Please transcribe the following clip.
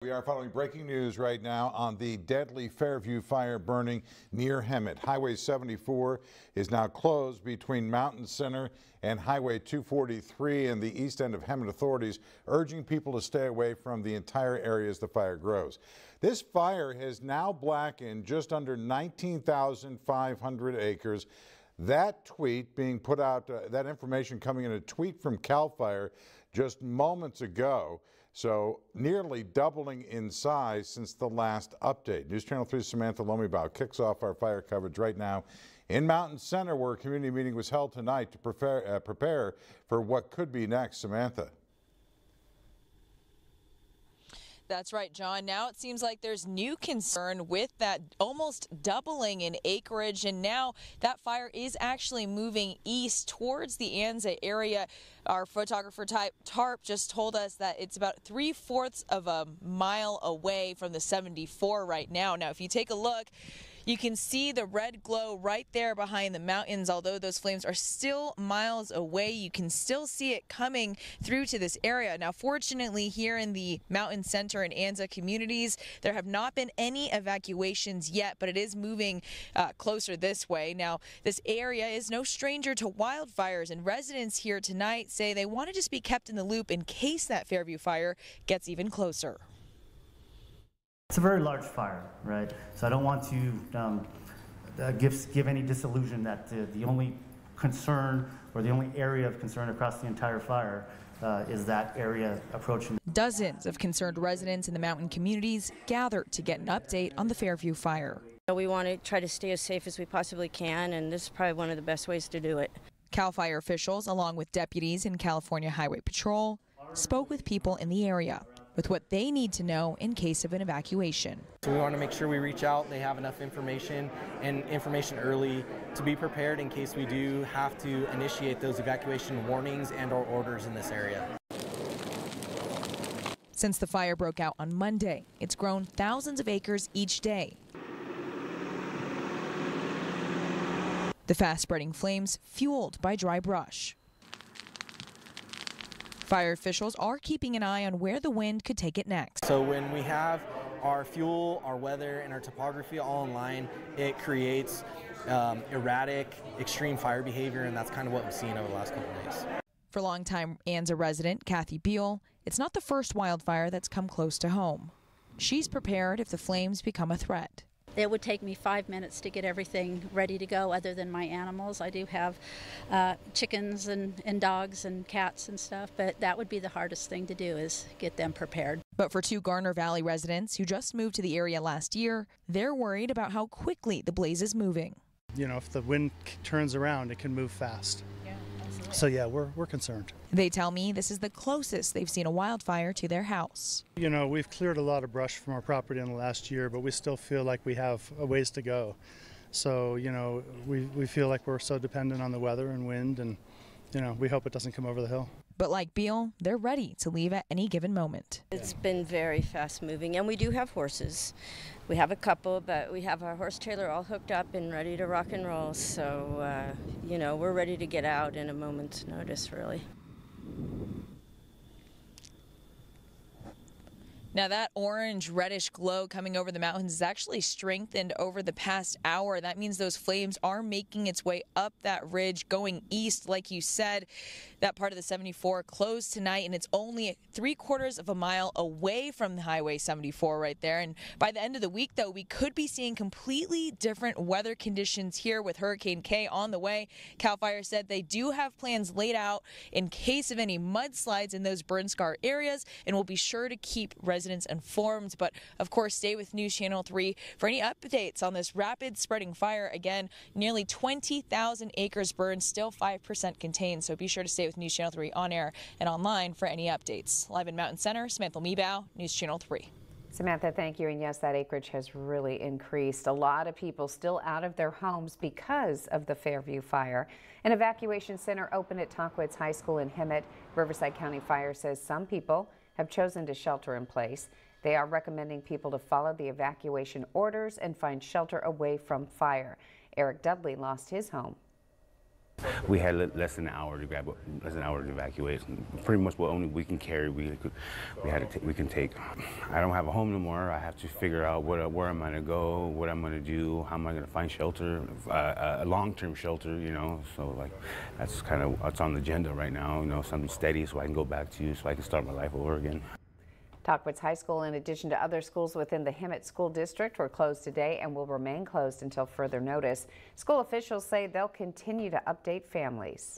We are following breaking news right now on the deadly Fairview Fire burning near Hemet. Highway 74 is now closed between Mountain Center and Highway 243 and the east end of Hemet. Authorities urging people to stay away from the entire area as the fire grows. This fire has now blackened just under 19,500 acres. That tweet being put out, that information coming in a tweet from CAL FIRE just moments ago. So nearly doubling in size since the last update. News Channel 3's Samantha Lomibau kicks off our fire coverage right now in Mountain Center, where a community meeting was held tonight to prepare for what could be next. Samantha. That's right, John. Now it seems like there's new concern with that almost doubling in acreage, and now that fire is actually moving east towards the Anza area. Our photographer Tarp just told us that it's about 3/4 of a mile away from the 74 right now. Now, if you take a look, you can see the red glow right there behind the mountains. Although those flames are still miles away, you can still see it coming through to this area. Now, fortunately, here in the Mountain Center and Anza communities, there have not been any evacuations yet, but it is moving closer this way. Now, this area is no stranger to wildfires, and residents here tonight say they want to just be kept in the loop in case that Fairview fire gets even closer. It's a very large fire, right? So I don't want to give any disillusion that the only concern or the only area of concern across the entire fire is that area approaching. Dozens of concerned residents in the mountain communities gathered to get an update on the Fairview fire. We want to try to stay as safe as we possibly can, and this is probably one of the best ways to do it. CAL FIRE officials, along with deputies in California Highway Patrol, spoke with people in the area with what they need to know in case of an evacuation. So we want to make sure we reach out, they have enough information and information early to be prepared in case we do have to initiate those evacuation warnings and or orders in this area. Since the fire broke out on Monday, it's grown thousands of acres each day. The fast-spreading flames fueled by dry brush. Fire officials are keeping an eye on where the wind could take it next. So when we have our fuel, our weather, and our topography all in line, it creates erratic, extreme fire behavior, and that's kind of what we've seen over the last couple of days. For longtime Anza resident Kathy Beal, it's not the first wildfire that's come close to home. She's prepared if the flames become a threat. It would take me 5 minutes to get everything ready to go other than my animals. I do have chickens and dogs and cats and stuff, but that would be the hardest thing to do, is get them prepared. But for two Garner Valley residents who just moved to the area last year, they're worried about how quickly the blaze is moving. You know, if the wind turns around, it can move fast. So yeah, we're concerned. They tell me this is the closest they've seen a wildfire to their house. You know, we've cleared a lot of brush from our property in the last year, but we still feel like we have a ways to go. So, you know, we feel like we're so dependent on the weather and wind, and, you know, we hope it doesn't come over the hill. But like Beal, they're ready to leave at any given moment. It's been very fast moving, and we do have horses. We have a couple, but we have our horse trailer all hooked up and ready to rock and roll. So, you know, we're ready to get out in a moment's notice, really. Now that orange reddish glow coming over the mountains is actually strengthened over the past hour. That means those flames are making its way up that ridge going east. Like you said, that part of the 74 closed tonight, and it's only 3/4 of a mile away from the Highway 74 right there. And by the end of the week, though, we could be seeing completely different weather conditions here with Hurricane K on the way. CAL FIRE said they do have plans laid out in case of any mudslides in those burn scar areas, and will be sure to keep residents informed. But of course, stay with News Channel 3 for any updates on this rapid spreading fire. Again, nearly 20,000 acres burned, still 5% contained. So be sure to stay with News Channel 3 on air and online for any updates. Live in Mountain Center, Samantha Lomibau, News Channel 3. Samantha, thank you. And yes, that acreage has really increased. A lot of people still out of their homes because of the Fairview fire. An evacuation center opened at Tonkwitz High School in Hemet. Riverside County Fire says some people have chosen to shelter in place. They are recommending people to follow the evacuation orders and find shelter away from fire. Eric Dudley lost his home. We had less than an hour to evacuate. Pretty much what only we can carry. We can take. I don't have a home no more. I have to figure out where I'm going to go, what I'm going to do, how am I going to find shelter, a long-term shelter. You know, so like that's kind of what's on the agenda right now. You know, something steady so I can go back to, so I can start my life over again. Tahquitz High School, in addition to other schools within the Hemet School District, were closed today and will remain closed until further notice. School officials say they'll continue to update families.